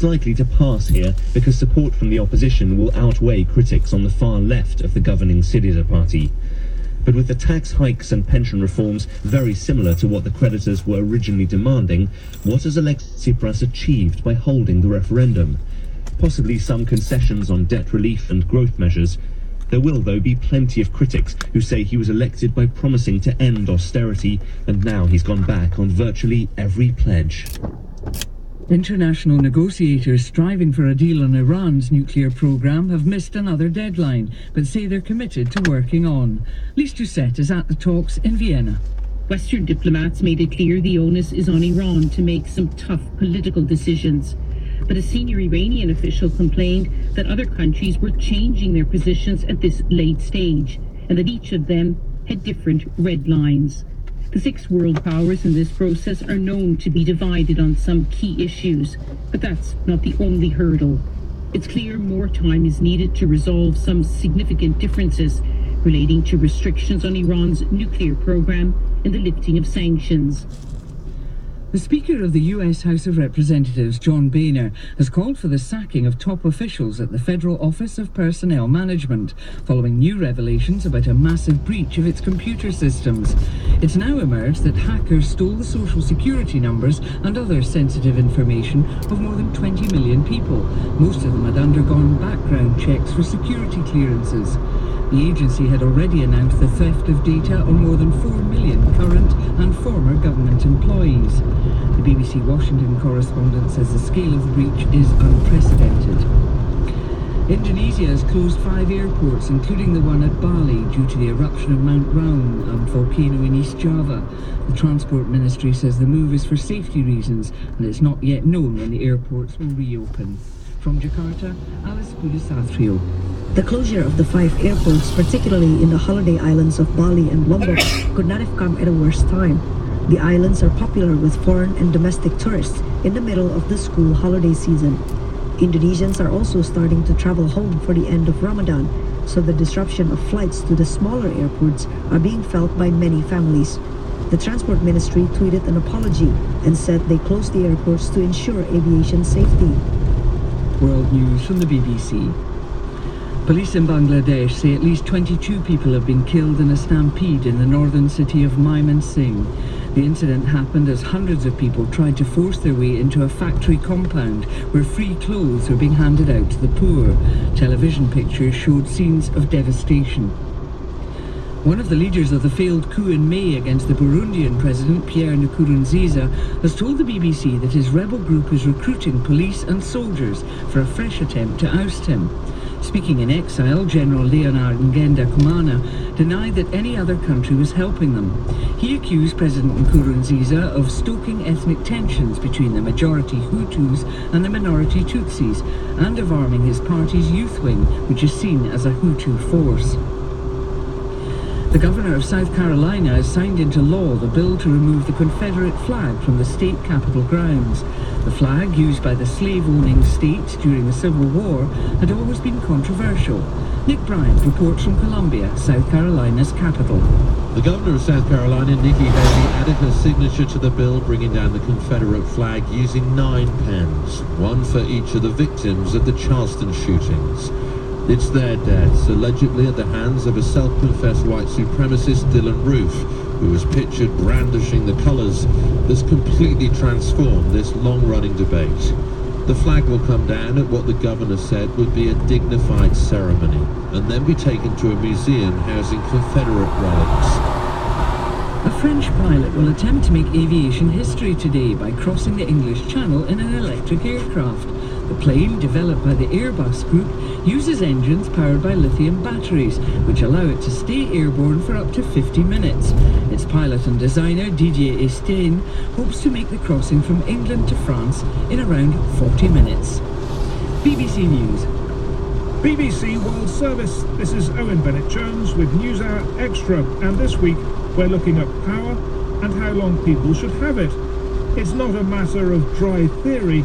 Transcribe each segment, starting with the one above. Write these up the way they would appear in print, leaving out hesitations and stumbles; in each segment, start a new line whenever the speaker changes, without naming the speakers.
It's likely to pass here because support from the opposition will outweigh critics on the far left of the governing Syriza party. But with the tax hikes and pension reforms very similar to what the creditors were originally demanding, what has Alexis Tsipras achieved by holding the referendum? Possibly some concessions on debt relief and growth measures. There will, though, be plenty of critics who say he was elected by promising to end austerity, and now he's gone back on virtually every pledge.
International negotiators striving for a deal on Iran's nuclear program have missed another deadline, but say they're committed to working on. Lise Doucette is at the talks in Vienna.
Western diplomats made it clear the onus is on Iran to make some tough political decisions. But a senior Iranian official complained that other countries were changing their positions at this late stage, and that each of them had different red lines. The 6 world powers in this process are known to be divided on some key issues, but that's not the only hurdle. It's clear more time is needed to resolve some significant differences relating to restrictions on Iran's nuclear program and the lifting of sanctions.
The Speaker of the US House of Representatives, John Boehner, has called for the sacking of top officials at the Federal Office of Personnel Management, following new revelations about a massive breach of its computer systems. It's now emerged that hackers stole the social security numbers and other sensitive information of more than 20 million people. Most of them had undergone background checks for security clearances. The agency had already announced the theft of data on more than 4 million current and former government employees. The BBC Washington correspondent says the scale of the breach is unprecedented. Indonesia has closed 5 airports, including the one at Bali, due to the eruption of Mount Raung, a volcano in East Java. The Transport Ministry says the move is for safety reasons, and it's not yet known when the airports will reopen. From Jakarta, Alice Budisatrio.
The closure of the 5 airports, particularly in the holiday islands of Bali and Lombok, could not have come at a worse time. The islands are popular with foreign and domestic tourists in the middle of the school holiday season. Indonesians are also starting to travel home for the end of Ramadan, so the disruption of flights to the smaller airports are being felt by many families. The Transport Ministry tweeted an apology and said they closed the airports to ensure aviation safety.
World News from the BBC. Police in Bangladesh say at least 22 people have been killed in a stampede in the northern city of Mymensingh. The incident happened as hundreds of people tried to force their way into a factory compound where free clothes were being handed out to the poor. Television pictures showed scenes of devastation. One of the leaders of the failed coup in May against the Burundian president, Pierre Nkurunziza, has told the BBC that his rebel group is recruiting police and soldiers for a fresh attempt to oust him. Speaking in exile, General Leonard Ngenda Kumana denied that any other country was helping them. He accused President Nkurunziza of stoking ethnic tensions between the majority Hutus and the minority Tutsis, and of arming his party's youth wing, which is seen as a Hutu force. The governor of South Carolina has signed into law the bill to remove the Confederate flag from the state capitol grounds. The flag, used by the slave-owning states during the Civil War, had always been controversial. Nick Bryant reports from Columbia, South Carolina's capital.
The governor of South Carolina, Nikki Haley, added her signature to the bill, bringing down the Confederate flag using 9 pens, one for each of the victims of the Charleston shootings. It's their deaths, allegedly at the hands of a self-confessed white supremacist, Dylan Roof, who was pictured brandishing the colours, that's completely transformed this long-running debate. The flag will come down at what the governor said would be a dignified ceremony, and then be taken to a museum housing Confederate relics.
A French pilot will attempt to make aviation history today by crossing the English Channel in an electric aircraft. The plane, developed by the Airbus Group, uses engines powered by lithium batteries, which allow it to stay airborne for up to 50 minutes. Its pilot and designer, Didier Estienne, hopes to make the crossing from England to France in around 40 minutes. BBC News.
BBC World Service. This is Owen Bennett-Jones with NewsHour Extra, and this week we're looking at power and how long people should have it. It's not a matter of dry theory.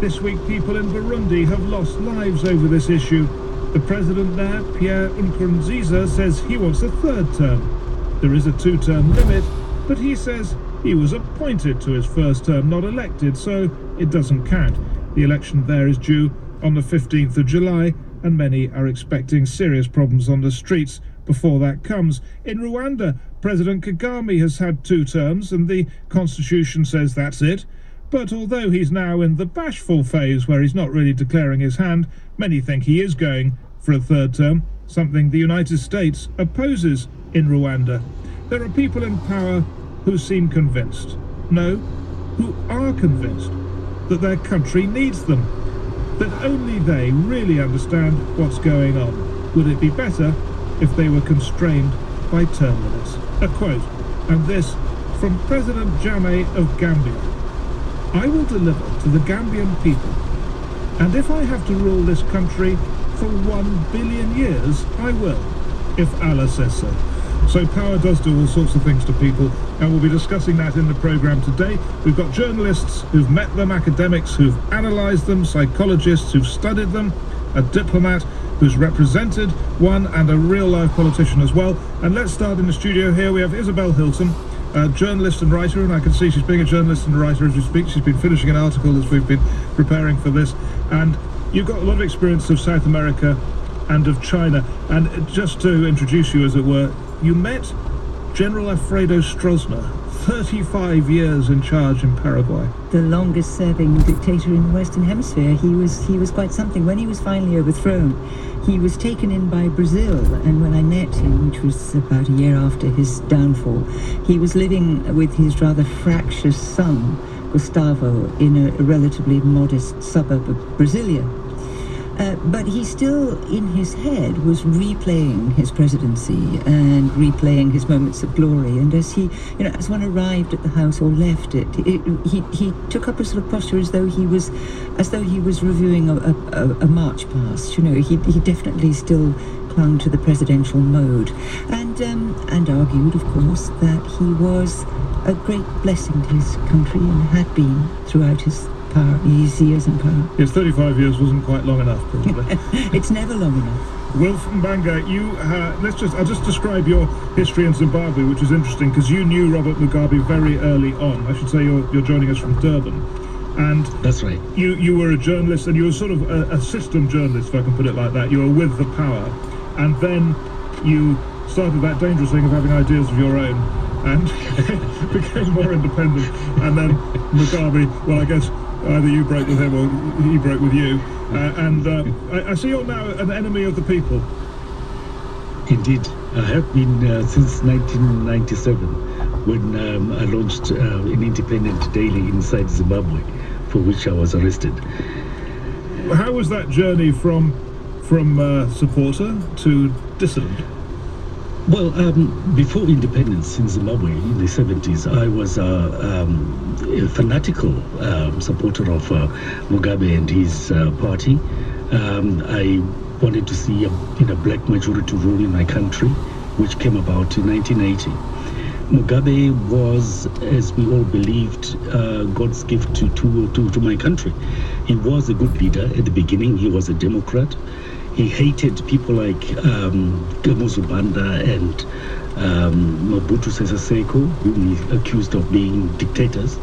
This week, people in Burundi have lost lives over this issue. The president there, Pierre Nkurunziza, says he wants a 3rd term. There is a 2-term limit, but he says he was appointed to his 1st term, not elected, so it doesn't count. The election there is due on the 15th of July, and many are expecting serious problems on the streets before that comes. In Rwanda, President Kagame has had 2 terms, and the constitution says that's it. But although he's now in the bashful phase where he's not really declaring his hand, many think he is going for a 3rd term, something the United States opposes in Rwanda. There are people in power who seem convinced, no, who are convinced that their country needs them, that only they really understand what's going on. Would it be better if they were constrained by term limits? A quote, and this from President Jammeh of Gambia. I will deliver to the Gambian people, and if I have to rule this country for 1 billion years, I will, if Allah says so. So power does do all sorts of things to people, and we'll be discussing that in the programme today. We've got journalists who've met them, academics who've analysed them, psychologists who've studied them, a diplomat who's represented one, and a real-life politician as well. And let's start in the studio here. We have Isabel Hilton, a journalist and writer, and I can see she's being a journalist and writer as we speak. She's been finishing an article as we've been preparing for this. And you've got a lot of experience of South America and of China. And just to introduce you, as it were, you met General Alfredo Stroessner, 35 years in charge in Paraguay.
The longest serving dictator in the Western Hemisphere. He was quite something. When he was finally overthrown, he was taken in by Brazil, and when I met him, which was about a year after his downfall, he was living with his rather fractious son, Gustavo, in a relatively modest suburb of Brasilia. But he still, in his head, was replaying his presidency and replaying his moments of glory. And as as one arrived at the house or left it, he took up a sort of posture as though he was reviewing a march past. He definitely still clung to the presidential mode, and argued, of course, that he was a great blessing to his country and had been throughout his years in power.
Yes, 35 years wasn't quite long enough, probably.
It's never long enough.
Wilf Mbanga, I'll just describe your history in Zimbabwe, which is interesting because you knew Robert Mugabe very early on. I should say you're joining us from Durban. And
that's right.
You were a journalist, and you were sort of a system journalist, if I can put it like that. You were with the power, and then you started that dangerous thing of having ideas of your own, and became more independent. And then Mugabe, well, I guess either you broke with him or he broke with you. I see you're now an enemy of the people.
Indeed. I have been since 1997, when I launched an independent daily inside Zimbabwe, for which I was arrested.
How was that journey from supporter to dissident?
Well, before independence in Zimbabwe in the 70s, I was a fanatical supporter of Mugabe and his party. I wanted to see a black majority rule in my country, which came about in 1980. Mugabe was, as we all believed, God's gift to my country. He was a good leader at the beginning. He was a Democrat. He hated people like Kamuzu Banda and Mobutu Sese Seko, whom he accused of being dictators.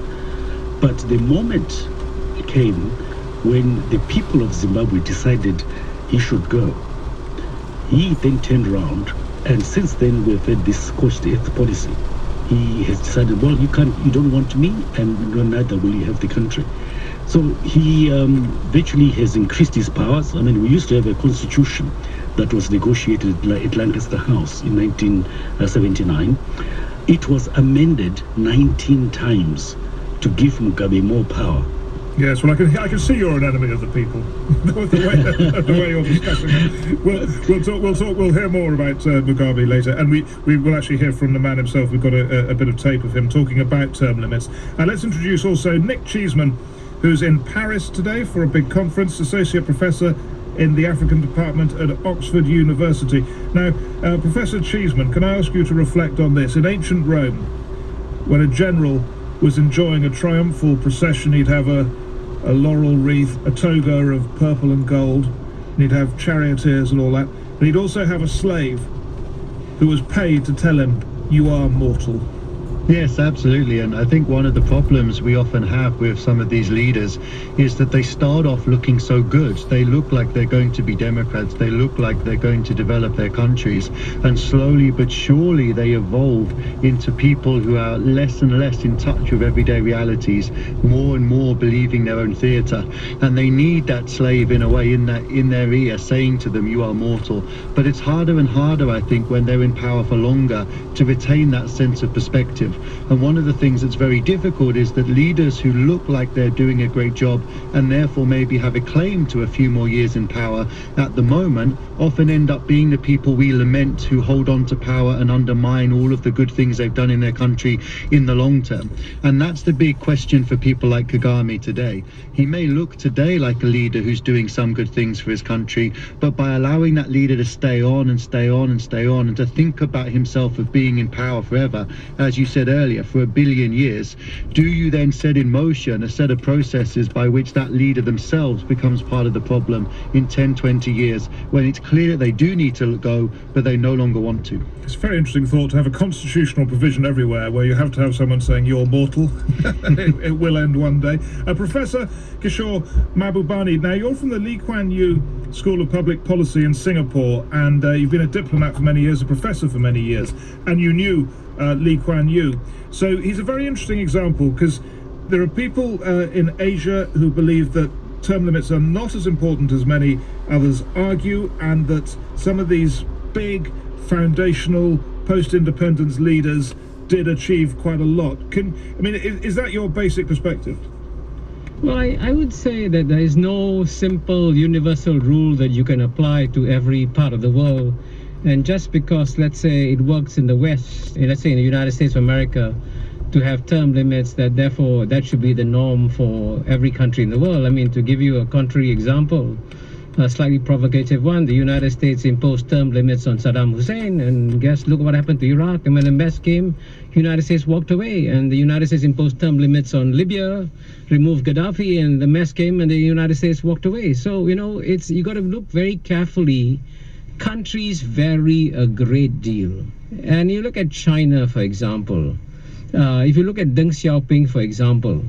But the moment came when the people of Zimbabwe decided he should go. He then turned around, and since then we've had this scorched earth policy. He has decided, well, you don't want me, and neither will you have the country. So he virtually has increased his powers. I mean, we used to have a constitution that was negotiated at Lancaster House in 1979. It was amended 19 times to give Mugabe more power.
Yes, well, I can see you're an enemy of the people. the way you're discussing it. We'll hear more about Mugabe later, and we will actually hear from the man himself. We've got a bit of tape of him talking about term limits. And let's introduce also Nick Cheeseman, who's in Paris today for a big conference, Associate Professor in the African Department at Oxford University. Now, Professor Cheeseman, can I ask you to reflect on this? In ancient Rome, when a general was enjoying a triumphal procession, he'd have a laurel wreath, a toga of purple and gold, and he'd have charioteers and all that. And he'd also have a slave who was paid to tell him, "You are mortal."
Yes, absolutely. And I think one of the problems we often have with some of these leaders is that they start off looking so good. They look like they're going to be Democrats. They look like they're going to develop their countries. And slowly but surely they evolve into people who are less and less in touch with everyday realities, more and more believing their own theatre. And they need that slave in a way in their ear saying to them, you are mortal. But it's harder and harder, I think, when they're in power for longer to retain that sense of perspective. And one of the things that's very difficult is that leaders who look like they're doing a great job and therefore maybe have a claim to a few more years in power at the moment often end up being the people we lament who hold on to power and undermine all of the good things they've done in their country in the long term. And that's the big question for people like Kagame today. He may look today like a leader who's doing some good things for his country, but by allowing that leader to stay on and stay on and stay on and to think about himself of being in power forever, as you said earlier, for 1 billion years, do you then set in motion a set of processes by which that leader themselves becomes part of the problem in 10, 20 years, when it's clear that they do need to go, but they no longer want to?
It's a very interesting thought to have a constitutional provision everywhere where you have to have someone saying you're mortal. It will end one day. Professor Kishore Mahbubani, now you're from the Lee Kuan Yew School of Public Policy in Singapore, and you've been a diplomat for many years, a professor for many years, and you knew Lee Kuan Yew. So he's a very interesting example, because there are people in Asia who believe that term limits are not as important as many others argue, and that some of these big foundational post-independence leaders did achieve quite a lot. Is that your basic perspective?
Well, I would say that there is no simple universal rule that you can apply to every part of the world. And just because, let's say, it works in the West, let's say in the United States of America, to have term limits, that therefore that should be the norm for every country in the world. I mean, to give you a contrary example, a slightly provocative one, the United States imposed term limits on Saddam Hussein, and look what happened to Iraq. And when the mess came, the United States walked away, and the United States imposed term limits on Libya, removed Gaddafi, and the mess came, and the United States walked away. So, you got to look very carefully. Countries vary a great deal. And you look at China, for example. If you look at Deng Xiaoping, for example,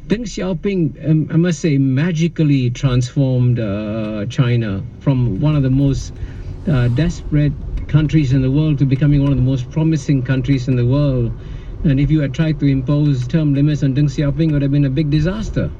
Deng Xiaoping, I must say, magically transformed China from one of the most desperate countries in the world to becoming one of the most promising countries in the world. And if you had tried to impose term limits on Deng Xiaoping, it would have been a big disaster.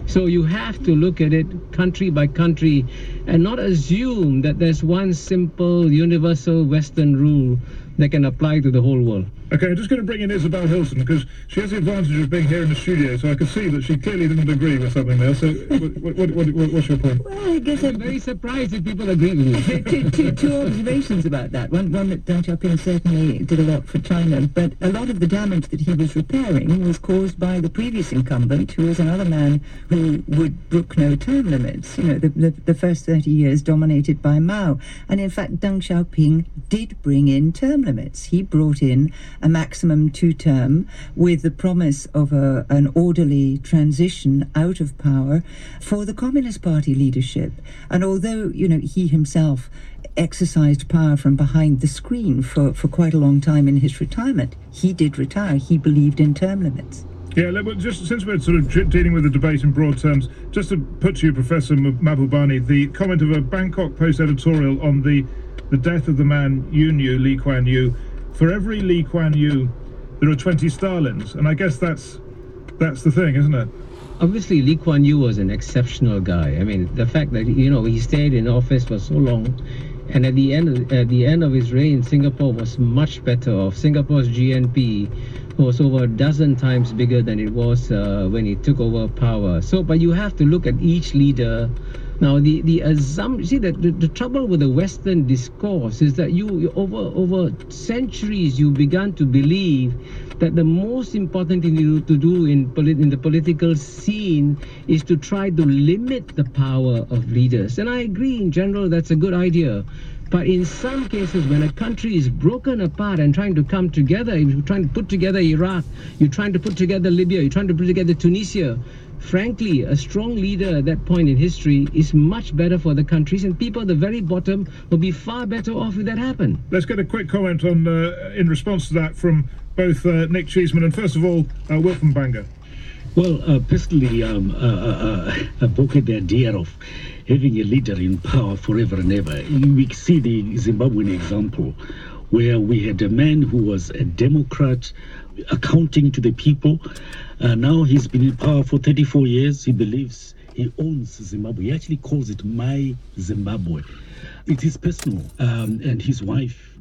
So you have to look at it country by country and not assume that there's one simple, universal Western rule that can apply to the whole world.
Okay, I'm just going to bring in Isabel Hilton, because she has the advantage of being here in the studio, so I can see that she clearly didn't agree with something there. So what's your point?
Well, I guess
I'm very surprised if people agree with me.
two observations about that. One that Deng Xiaoping certainly did a lot for China, but a lot of the damage that he was repairing was caused by the previous incumbent, who was another man who would brook no term limits. The first 30 years dominated by Mao. And in fact, Deng Xiaoping did bring in term limits. He brought in a maximum 2-term with the promise of an orderly transition out of power for the Communist Party leadership. And although, he himself exercised power from behind the screen for quite a long time in his retirement, he did retire. He believed in term limits.
Yeah, just since we're sort of dealing with the debate in broad terms, just to put to you, Professor Mahbubani, the comment of a Bangkok Post editorial on the death of the man you knew, Lee Kuan Yew. For every Lee Kuan Yew, there are 20 Stalins, and I guess that's the thing, isn't it?
Obviously, Lee Kuan Yew was an exceptional guy. I mean, the fact that he stayed in office for so long, and at the end of his reign, Singapore was much better off. Singapore's GNP was over a dozen times bigger than it was when he took over power. So, but you have to look at each leader. Now, the assumption, see, the trouble with the Western discourse is that you over centuries you've begun to believe that the most important thing to do in the political scene is to try to limit the power of leaders. And I agree, in general, that's a good idea. But in some cases, when a country is broken apart and trying to come together, you're trying to put together Iraq, you're trying to put together Libya, you're trying to put together Tunisia, frankly, a strong leader at that point in history is much better for the countries, and people at the very bottom will be far better off if that happened.
Let's get a quick comment on, in response to that, from both Nick Cheeseman and, first of all, Wilton Banga.
Well, personally, I advocate the idea of having a leader in power forever and ever. We see the Zimbabwean example, where we had a man who was a Democrat, accounting to the people. Now he's been in power for 34 years. He believes he owns Zimbabwe. He actually calls it my Zimbabwe. It is personal, and his wife